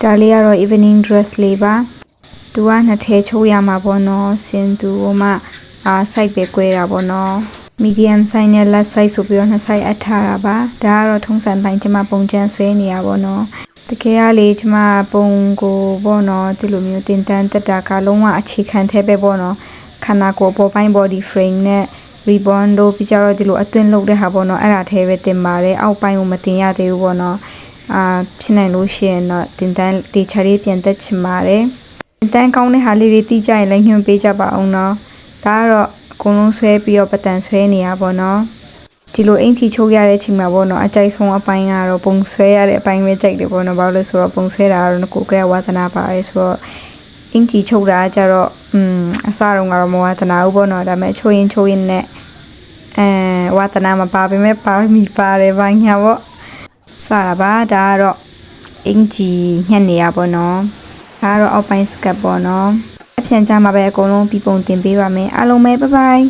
ဒါလေးကတော့ evening dress လေးပါသူကနှစ်ထည်ချိုးရမှာပေါ့နော်စင်သူကမှsize ပဲ꿰တာပေါ့နော် medium size နဲ့ large size ဆိုပြီးတော့နှစ် size အပ်ထားတာပါဒါကတော့ထုံးစံတိုင်းကျမပုံချမ်းဆွဲနေရပါတော့တကယ်ကလေကျမပုံကိုပေါ့နော်ဒီလိုမျိုးတင်တန်းတက်တာကလုံးဝအခြေခံသေးပဲပေါ့နော်ခန္ဓာကိုယ်ပေါ်ပိုင်း body frame နဲ့ ribbon တို့ပြီးကြတော့ဒီလိုအတွင်းလုပ်တဲ့ဟာပေါ့နော်အဲ့ဒါသေးပဲတင်ပါတယ်အောက်ပိုင်းကိုမတင်ရသေးဘူးပေါ့နော်ဖြစ်နိုင်လို့ရှိရင်တော့တင်တန်းတေချာလေးပြန်တက်ချင်ပါတယ်တင်တန်းကောင်းတဲ့ဟာလေးတွေတီးကြရင်လည်းညွှန်ပေးကြပါအောင်နော်ဒါကတော့အကုန်လုံးဆွဲပြီးတော့ပတန်ဆွဲနေရပါတော့ဒီလိုအင်ချီချိုးရတဲ့အချိန်မှာပေါ့နော်အကြိုက်ဆုံးအပိုင်းကတော့ပုံဆွဲရတဲ့အပိုင်းပဲကြိုက်တယ်ပေါ့နော်ဘာလို့လဲဆိုတော့ပုံဆွဲတာကတော့ကိုယ်ကဝါသနာပါတယ်ဆိုတော့အင်ချီချုပ်တာကြတော့အစားတော့ကတော့မဝါသနာဘူးပေါ့နော်ဒါပေမဲ့ချိုးရင်နဲ့ဝါသနာမပါပေမဲ့ပါမီပါတယ်ဘာညာပေါ့စတာပါဒါကတော့အင်ချီညှက်နေရပေါ့နော်ဒါကတော့အောက်ပိုင်းစကတ်ပေါ့နော်အဖြန်ကြမှာပဲအကုန်လုံးပြီးပုံတင်ပေးပါမယ်အားလုံးပဲဘိုင်ဘိုင်